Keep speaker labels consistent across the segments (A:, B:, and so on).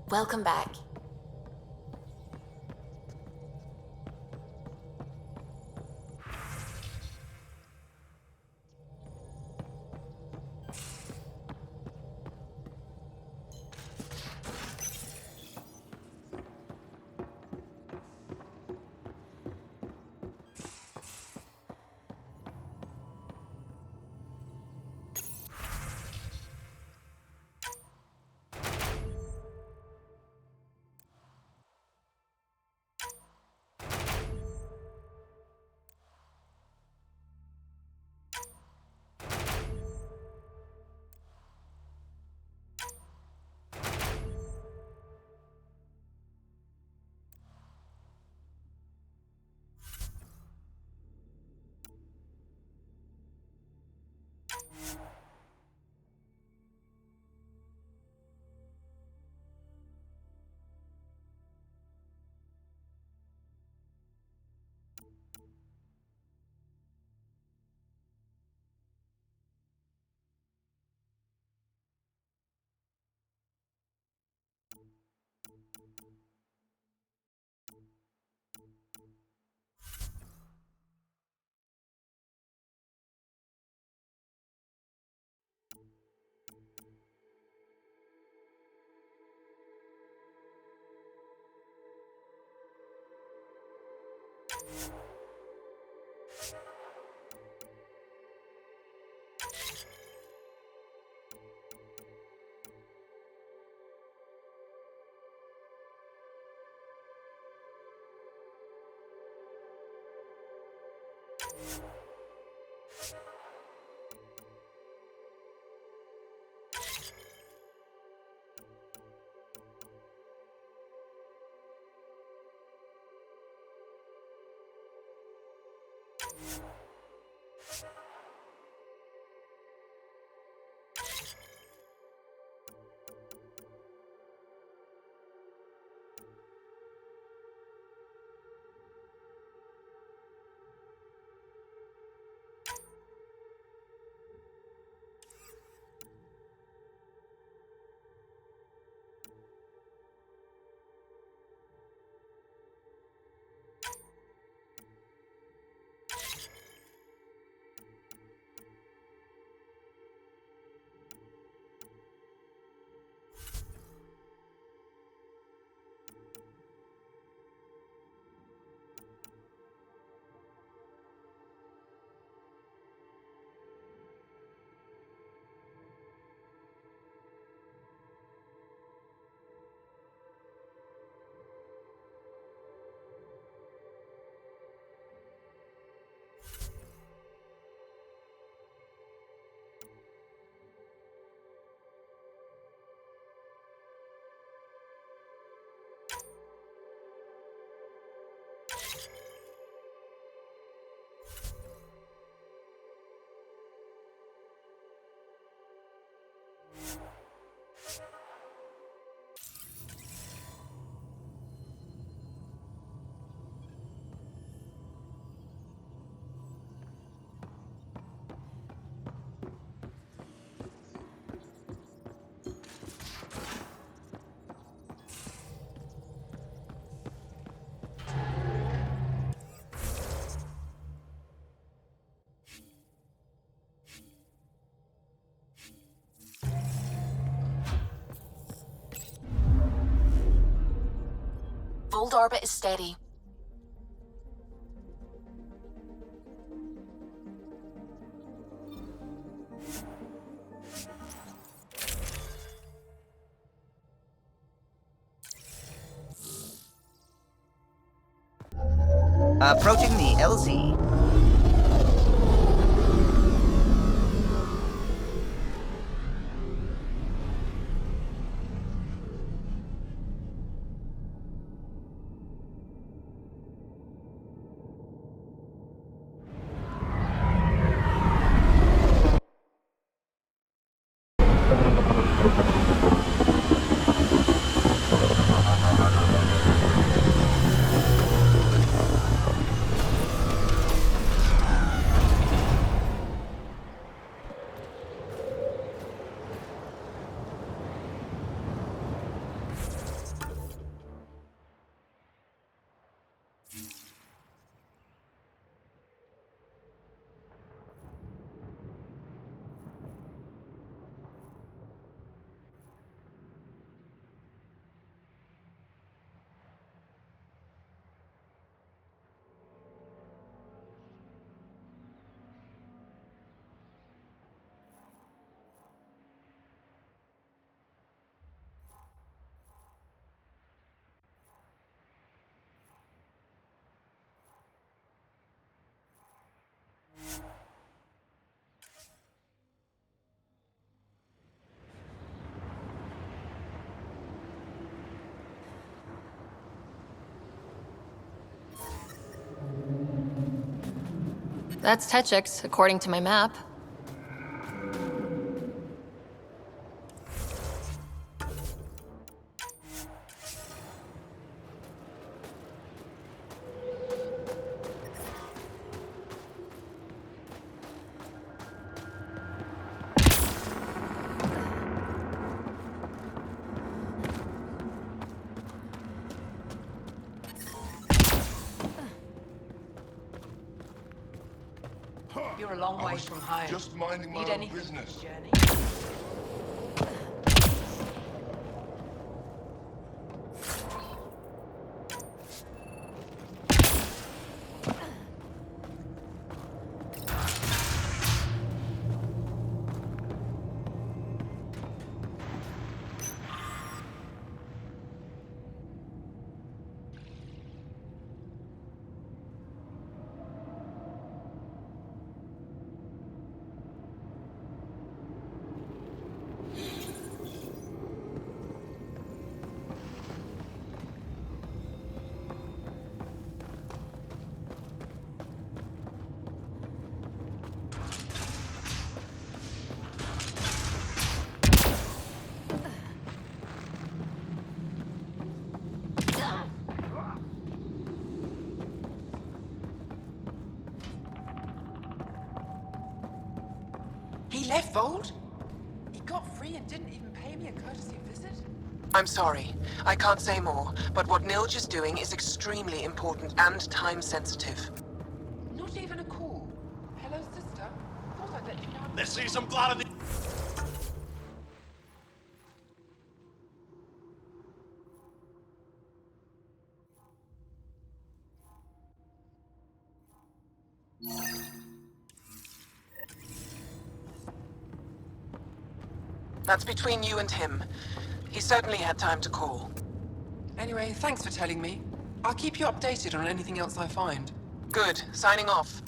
A: Welcome back. Fold orbit is steady.
B: Approaching the LZ.
A: That's Techix, according to my map.
C: You're a long way from home.
D: Just minding my
C: Need
D: own
C: anything
D: business.
C: for the journey?
E: He left Vold? He got free and didn't even pay me a courtesy visit?
F: I'm sorry. I can't say more, but what Nilge is doing is extremely important and time-sensitive.
E: Not even a call. Hello, sister. Thought I'd let you know.
D: Let's see some blood of the...
F: That's between you and him. He certainly had time to call.
E: Anyway, thanks for telling me. I'll keep you updated on anything else I find.
F: Good. Signing off.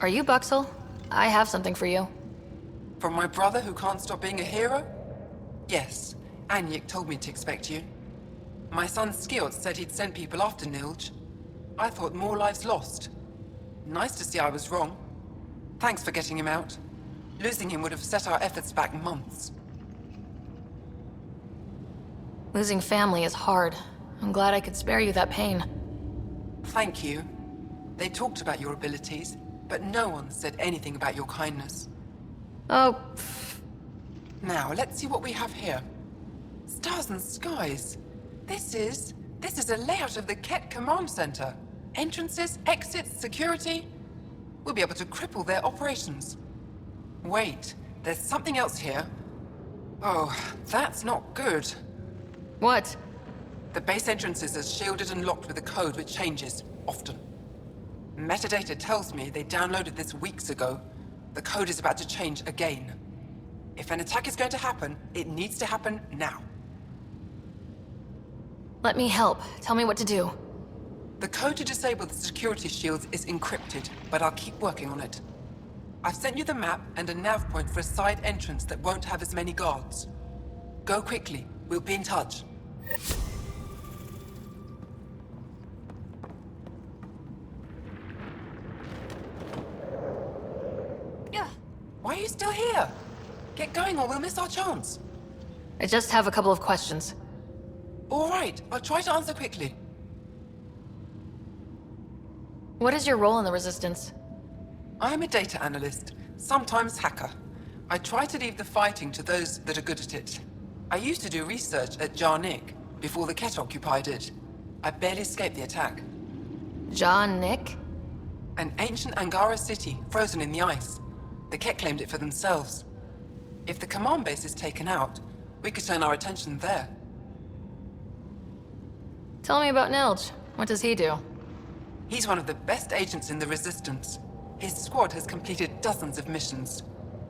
A: Are you Buxel? I have something for you.
E: From my brother who can't stop being a hero? Yes, Anyik told me to expect you. My son Skjort said he'd sent people after Nilge. I thought more lives lost. Nice to see I was wrong. Thanks for getting him out. Losing him would have set our efforts back months.
A: Losing family is hard. I'm glad I could spare you that pain.
E: Thank you. They talked about your abilities, but no one said anything about your kindness.
A: Oh,
E: Now, let's see what we have here. Stars and skies. This is a layout of the Ket Command Center. Entrances, exits, security. We'll be able to cripple their operations. Wait, there's something else here. Oh, that's not good.
A: what?
E: The base entrances are shielded and locked with a code which changes, often. Metadata tells me they downloaded this weeks ago. The code is about to change again. If an attack is going to happen, it needs to happen now.
A: Let me help. Tell me what to do.
E: The code to disable the security shields is encrypted, but I'll keep working on it. I've sent you the map and a nav point for a side entrance that won't have as many guards. Go quickly. We'll be in touch. Why are you still here? Get going or we'll miss our chance.
A: I just have a couple of questions.
E: All right, I'll try to answer quickly.
A: What is your role in the Resistance?
E: I'm a data analyst, sometimes hacker. I try to leave the fighting to those that are good at it. I used to do research at Jarnik before the Ket occupied it. I barely escaped the attack.
A: John Nick?
E: An ancient Angara city, frozen in the ice. The Ket claimed it for themselves. If the command base is taken out, we could turn our attention there.
A: Tell me about Nilge. What does he do?
E: He's one of the best agents in the Resistance. His squad has completed dozens of missions.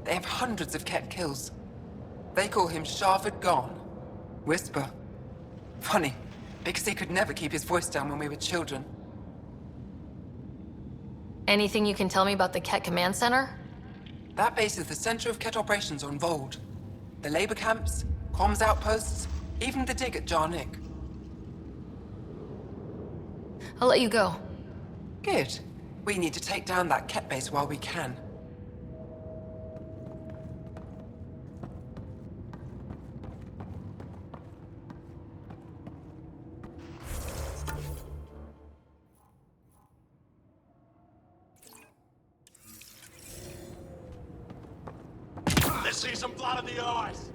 E: They have hundreds of Ket kills. They call him Sharvid Garn. Whisper. Funny, because he could never keep his voice down when we were children.
A: Anything you can tell me about the Ket Command Center?
E: That base is the center of Ket operations on Vold. The labor camps, Comms outposts, even the dig at Jarnik.
A: I'll let you go.
E: Good. We need to take down that Ket base while we can.
D: Let's see some blood in the eyes!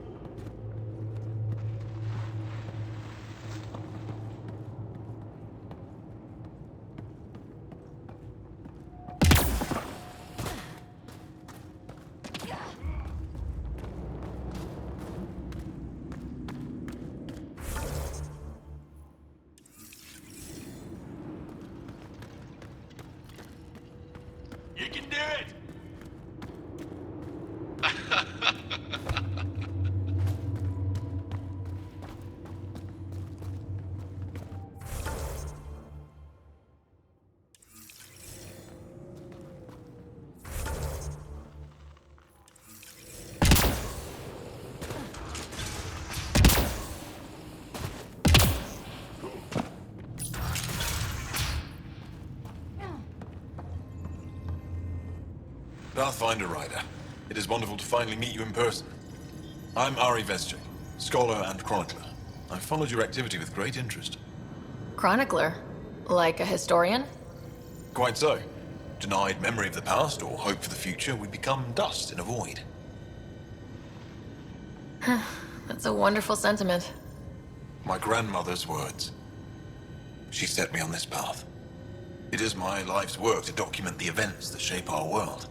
D: You can do it!
G: Pathfinder Rider, it is wonderful to finally meet you in person. I'm Ari Vestchik, scholar and chronicler. I've followed your activity with great interest.
A: Chronicler? Like a historian?
G: Quite so. Denied memory of the past or hope for the future, we become dust in a void.
A: That's a wonderful sentiment.
G: My grandmother's words. She set me on this path. It is my life's work to document the events that shape our world.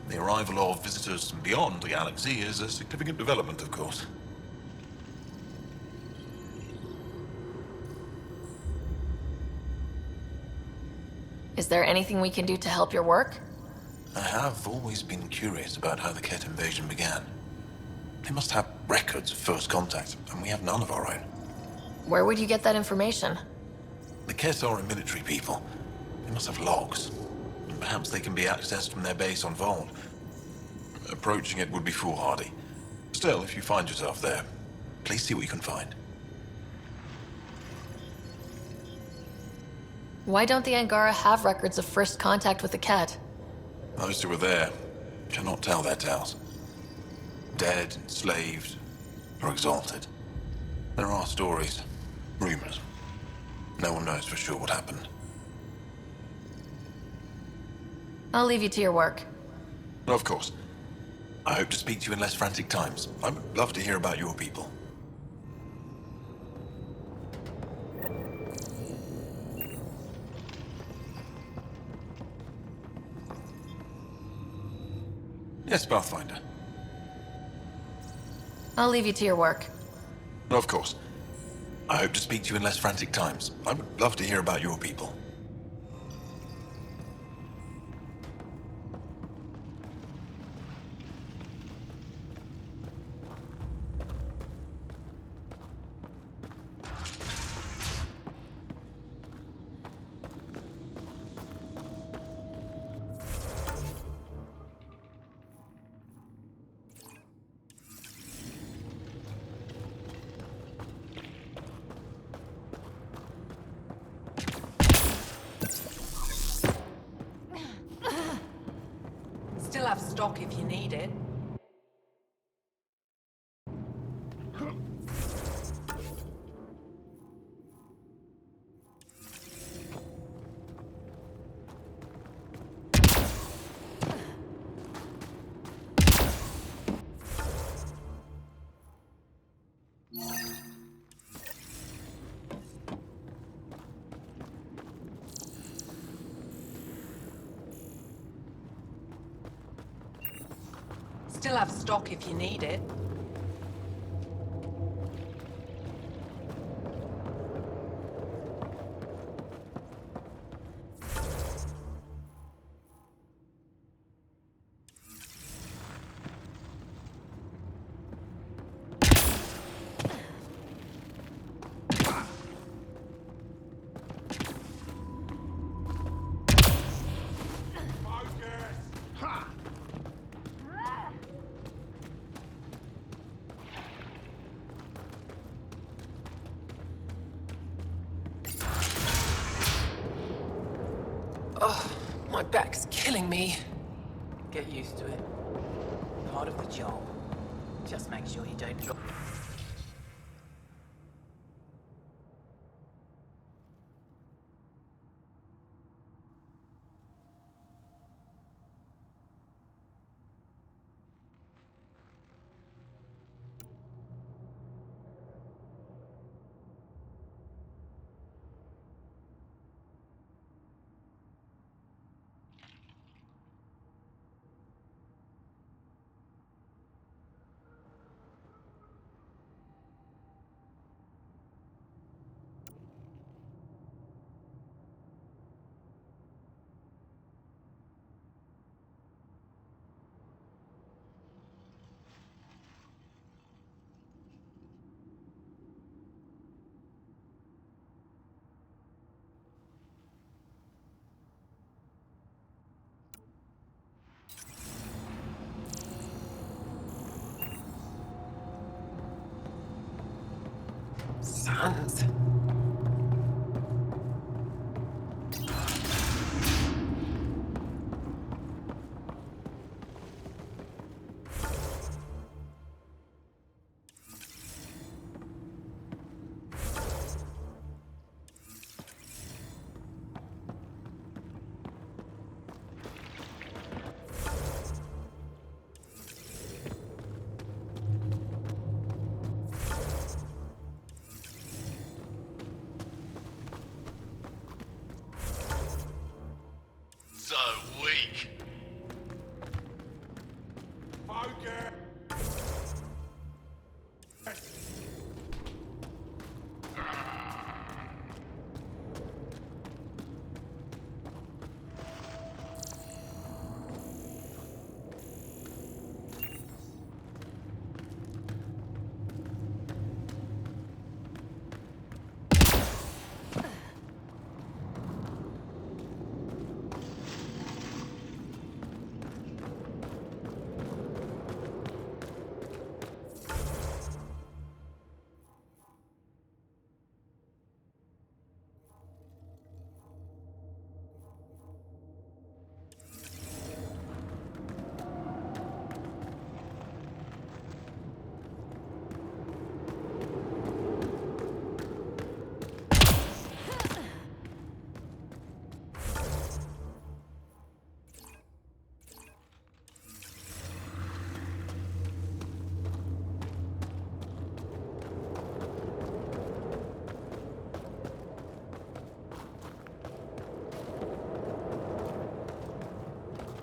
G: The arrival of visitors from beyond the galaxy is a significant development, of course.
A: Is there anything we can do to help your work?
G: I have always been curious about how the Ket invasion began. They must have records of first contact, and we have none of our own.
A: Where would you get that information?
G: The Ket are a military people. They must have logs. And perhaps they can be accessed from their base on Vold. Approaching it would be foolhardy. Still, if you find yourself there, please see what you can find.
A: Why don't the Angara have records of first contact with the Ket?
G: Those who were there cannot tell their tales. Dead, enslaved, or exalted. There are stories, rumors. No one knows for sure what happened.
A: I'll leave you to your work.
G: Of course. I hope to speak to you in less frantic times. I would love to hear about your people. Yes, Pathfinder.
A: I'll leave you to your work.
G: Of course. I hope to speak to you in less frantic times. I would love to hear about your people.
C: Still have stock if you need it. Still have stock if you need it.
E: Oh, my back's killing me.
B: Get used to it. Part of the job. Just make sure you don't drop.
E: Sons.
D: So weak. Focus.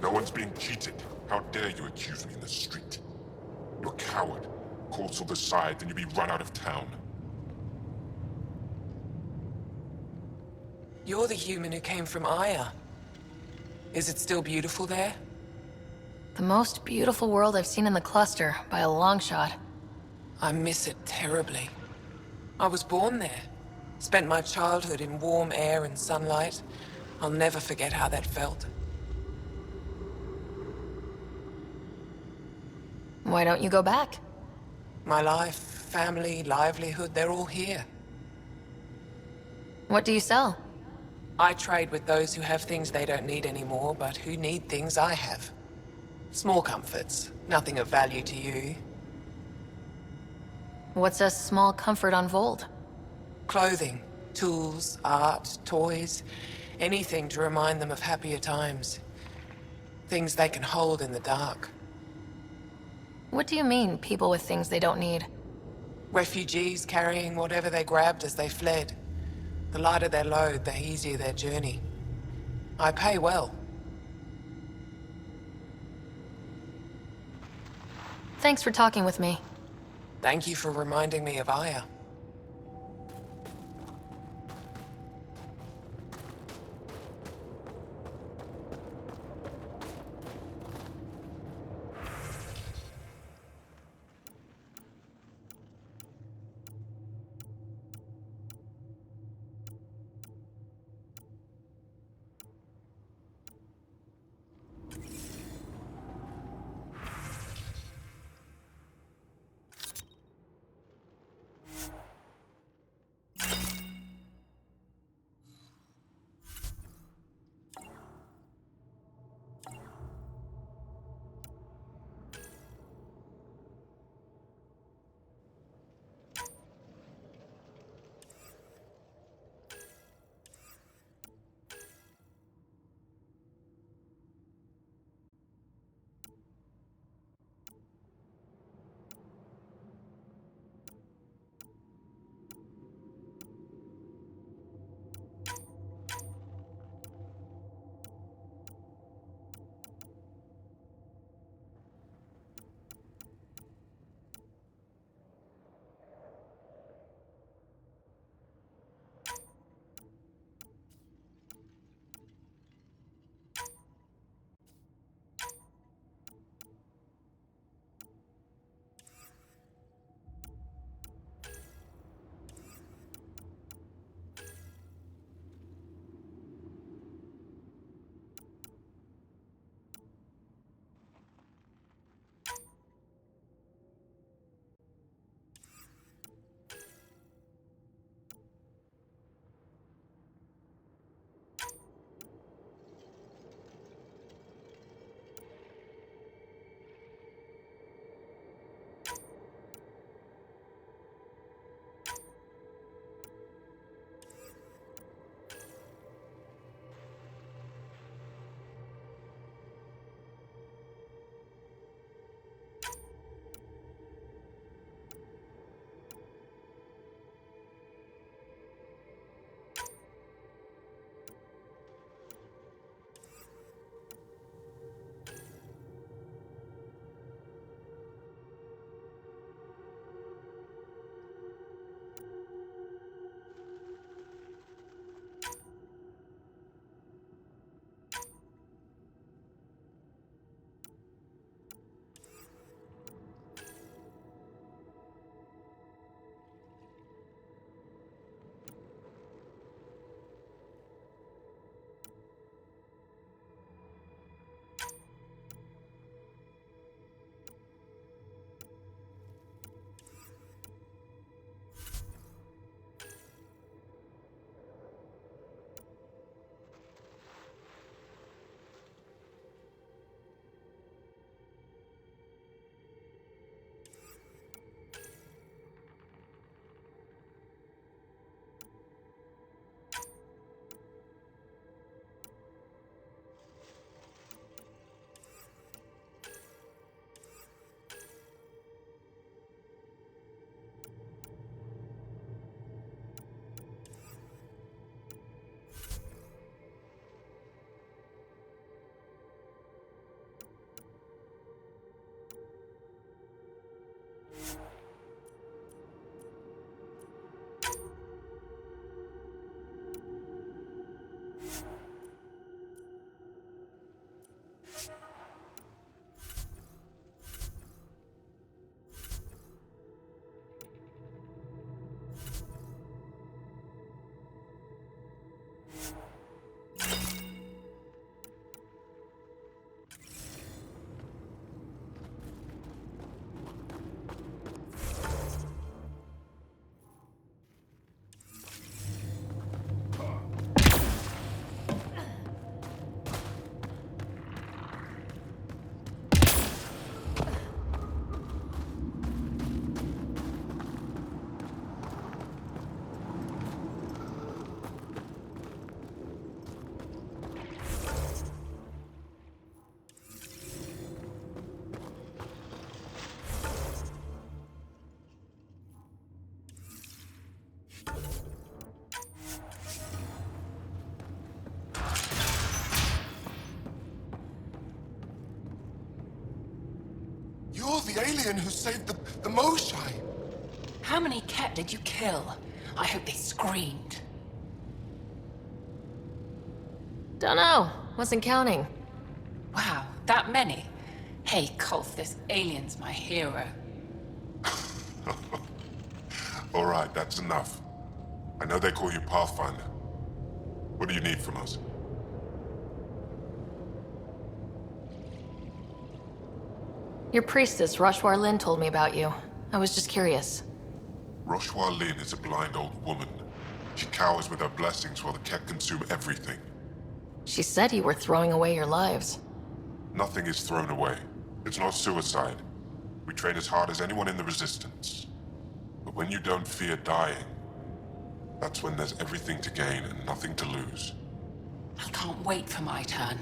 H: No one's being cheated. How dare you accuse me in the street? You're a coward. Call to the side, then you'll be run out of town.
F: You're the human who came from Aya. Is it still beautiful there?
A: The most beautiful world I've seen in the cluster, by a long shot.
F: I miss it terribly. I was born there. Spent my childhood in warm air and sunlight. I'll never forget how that felt.
A: Why don't you go back?
F: My life, family, livelihood, they're all here.
A: What do you sell?
F: I trade with those who have things they don't need anymore, but who need things I have. Small comforts, nothing of value to you.
A: What's a small comfort on Vold?
F: Clothing, tools, art, toys, anything to remind them of happier times. Things they can hold in the dark.
A: What do you mean, people with things they don't need?
F: Refugees carrying whatever they grabbed as they fled. The lighter their load, the easier their journey. I pay well.
A: Thanks for talking with me.
F: Thank you for reminding me of Aya.
D: alien who saved the Moshai.
B: How many Ket did you kill? I hope they screamed.
A: Dunno. Wasn't counting.
B: Wow, that many? Hey, Kolf, this alien's my hero.
H: All right, that's enough. I know they call you Pathfinder. What do you need from us?
A: Your priestess, Roshwar Lin, told me about you. I was just curious.
H: Roshwar Lin is a blind old woman. She cowers with her blessings while the Ket consume everything.
A: She said you were throwing away your lives.
H: Nothing is thrown away. It's not suicide. We train as hard as anyone in the Resistance. But when you don't fear dying, that's when there's everything to gain and nothing to lose.
B: I can't wait for my turn.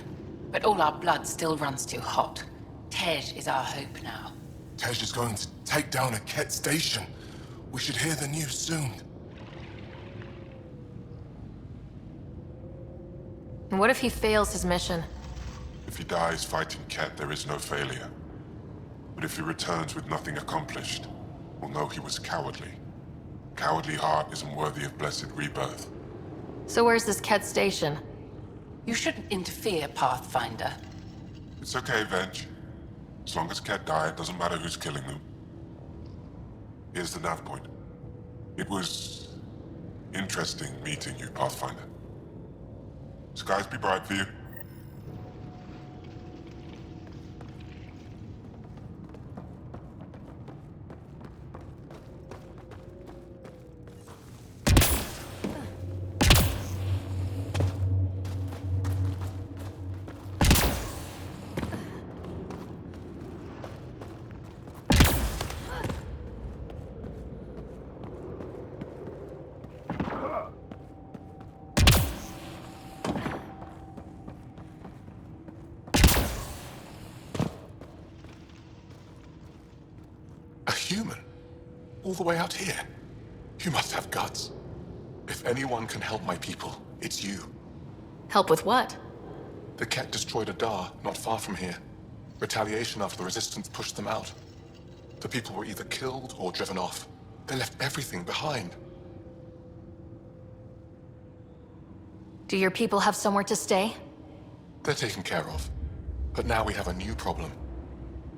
B: But all our blood still runs too hot. Tej is our hope now.
D: Tej is going to take down a Ket station. We should hear the news soon.
A: And what if he fails his mission?
H: If he dies fighting Ket, there is no failure. But if he returns with nothing accomplished, we'll know he was cowardly. Cowardly heart isn't worthy of blessed rebirth.
A: So where's this Ket station?
B: You shouldn't interfere, Pathfinder.
H: It's okay, Venj. As long as Ket die, it doesn't matter who's killing them. Here's the nav point. It was interesting meeting you, Pathfinder. Skies be bright for you.
D: A human? All the way out here? You must have guts. If anyone can help my people, it's you.
A: Help with what?
D: The Ket destroyed a Dar not far from here. Retaliation after the Resistance pushed them out. The people were either killed or driven off. They left everything behind.
A: Do your people have somewhere to stay?
D: They're taken care of. But now we have a new problem.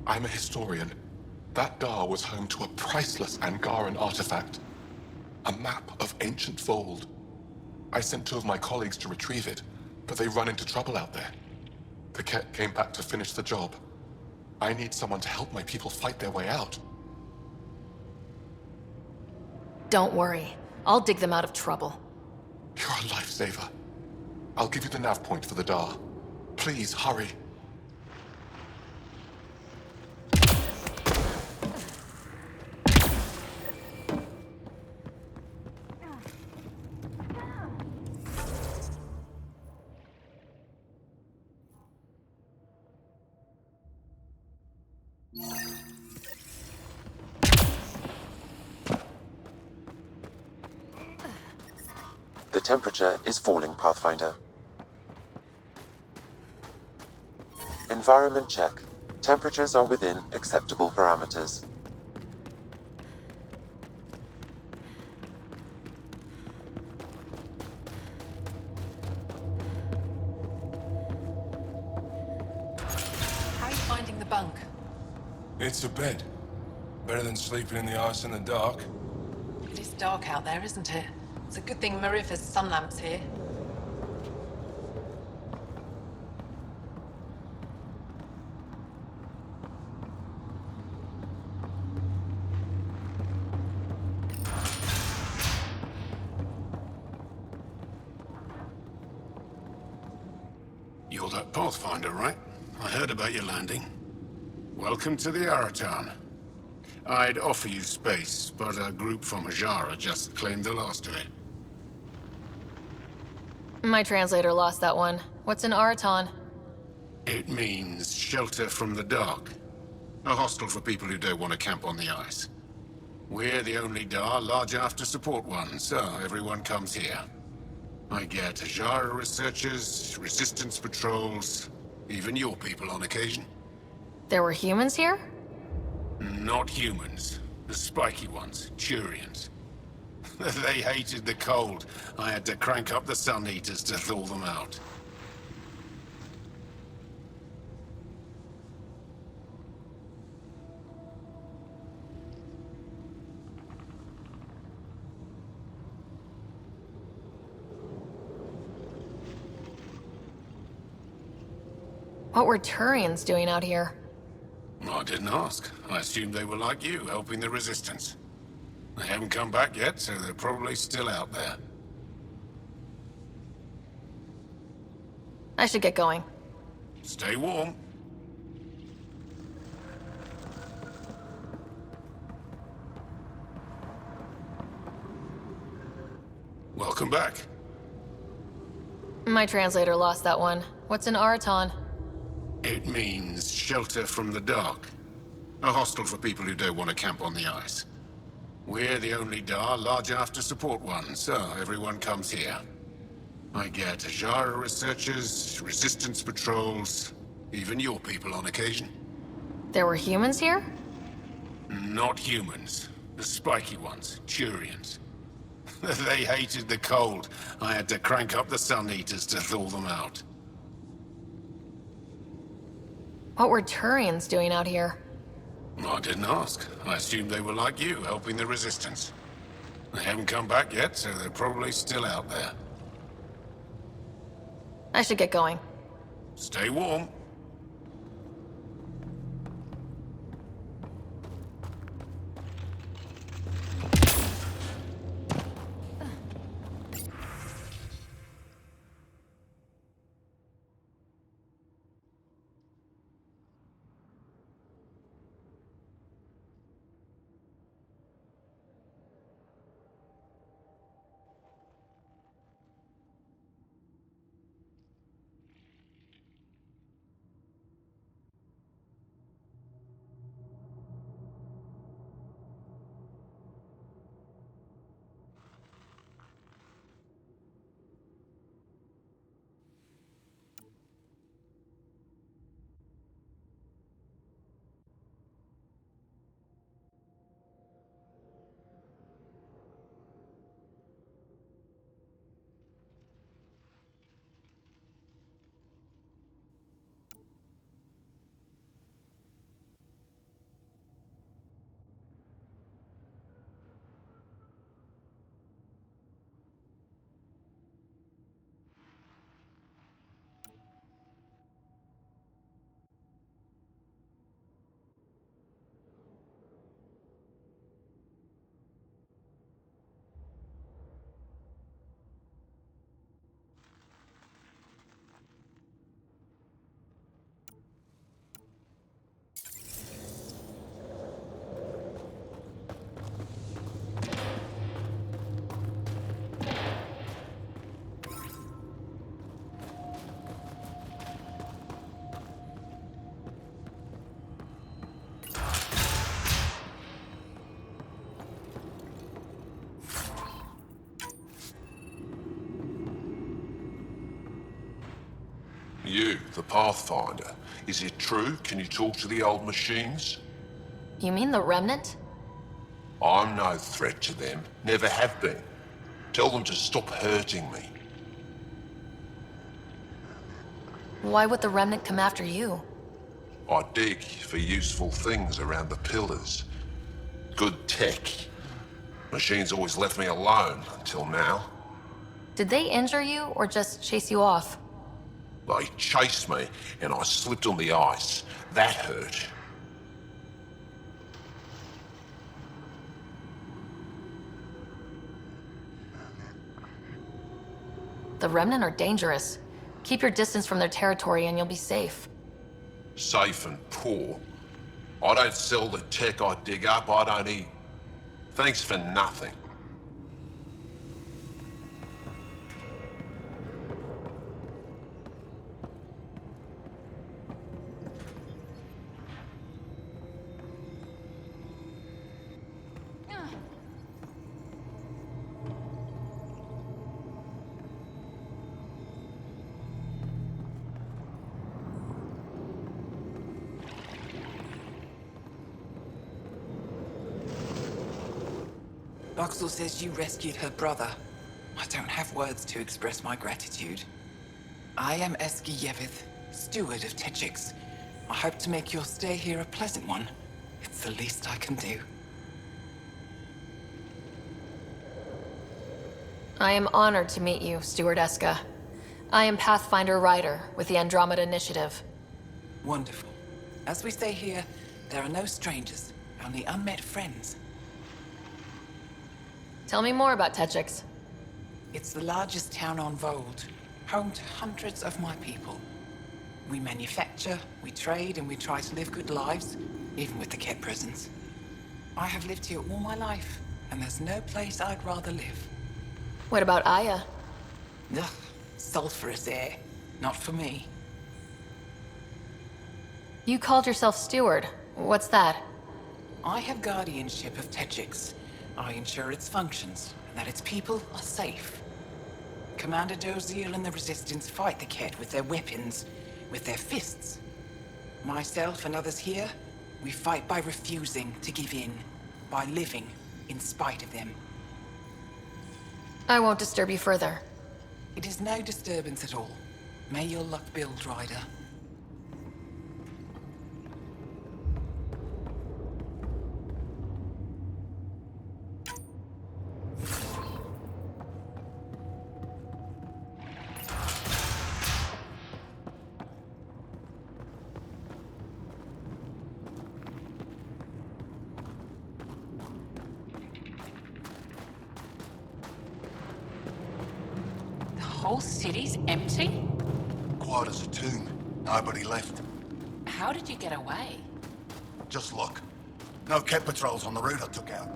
D: I'm a historian. That Dar was home to a priceless Angaran artifact. A map of ancient Fold. I sent 2 of my colleagues to retrieve it, but they run into trouble out there. The Ket came back to finish the job. I need someone to help my people fight their way out.
A: Don't worry. I'll dig them out of trouble.
D: You're a lifesaver. I'll give you the nav point for the Dar. Please, hurry.
I: The temperature is falling, Pathfinder. Environment check. Temperatures are within acceptable parameters.
C: How are you finding the bunk?
D: It's a bed. Better than sleeping in the ice in the dark.
C: It is dark out there, isn't it? It's a good thing Marifa's sun lamp's here.
J: You're that Pathfinder, right? I heard about your landing. Welcome to the Araton. I'd offer you space, but a group from Ajara just claimed the last of it.
A: My translator lost that one. What's an Araton?
J: It means shelter from the dark. A hostel for people who don't want to camp on the ice. We're the only Dar large enough to support one, so everyone comes here. I get Ajara researchers, resistance patrols, even your people on occasion.
A: There were humans here?
J: Not humans. The spiky ones, Turians. They hated the cold. I had to crank up the sun heaters to thaw them out.
A: What were Turians doing out here?
J: I didn't ask. I assumed they were like you, helping the Resistance. They haven't come back yet, so they're probably still out there.
A: I should get going.
J: Stay warm. Welcome back.
A: My translator lost that one. What's an Araton?
J: It means shelter from the dark. A hostel for people who don't want to camp on the ice. We're the only Dar large enough to support one, so everyone comes here. I get Ajara researchers, resistance patrols, even your people on occasion.
A: There were humans here?
J: Not humans. The spiky ones, Turians. They hated the cold. I had to crank up the sun heaters to thaw them out.
A: What were Turians doing out here?
J: I didn't ask. I assumed they were like you, helping the Resistance. They haven't come back yet, so they're probably still out there.
A: I should get going.
J: Stay warm.
K: You, the Pathfinder. Is it true? Can you talk to the old machines?
A: You mean the Remnant?
K: I'm no threat to them. Never have been. Tell them to stop hurting me.
A: Why would the Remnant come after you?
K: I dig for useful things around the pillars. Good tech. Machines always left me alone until now.
A: Did they injure you or just chase you off?
K: They chased me and I slipped on the ice. That hurt.
A: The Remnant are dangerous. Keep your distance from their territory and you'll be safe.
K: Safe and poor. I don't sell the tech I dig up, I don't eat. Thanks for nothing.
F: Voxel says you rescued her brother. I don't have words to express my gratitude. I am Eski Yevith, steward of Techix. I hope to make your stay here a pleasant one. It's the least I can do.
A: I am honored to meet you, Steward Eska. I am Pathfinder Ryder with the Andromeda Initiative.
F: Wonderful. As we say here, there are no strangers, only unmet friends.
A: Tell me more about Techix.
F: It's the largest town on Vold, home to hundreds of my people. We manufacture, we trade, and we try to live good lives, even with the Ket presence. I have lived here all my life, and there's no place I'd rather live.
A: What about Aya?
F: Ugh, sulfurous air. Not for me.
A: You called yourself Steward. What's that?
F: I have guardianship of Techix. I ensure its functions, and that its people are safe. Commander Doziel and the Resistance fight the Ket with their weapons, with their fists. Myself and others here, we fight by refusing to give in, by living in spite of them.
A: I won't disturb you further.
F: It is no disturbance at all. May your luck build, Ryder.
B: The whole city's empty?
L: Quiet as a tomb. Nobody left.
B: How did you get away?
L: Just look. No Ket patrols on the route I took out.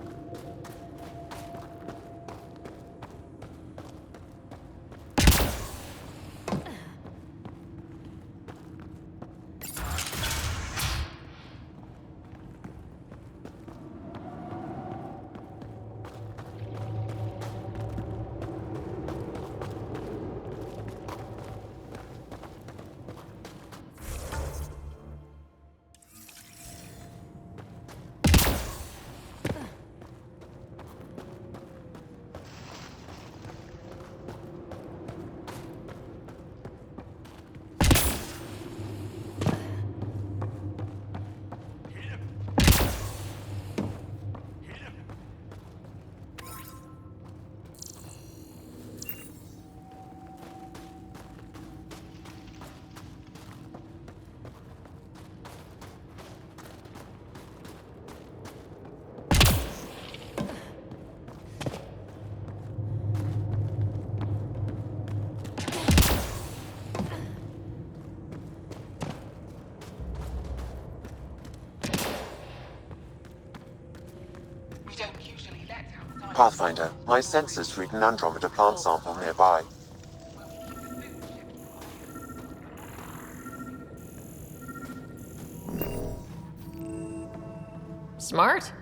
I: Pathfinder, my sensors read an Andromeda plant sample nearby.
A: Smart?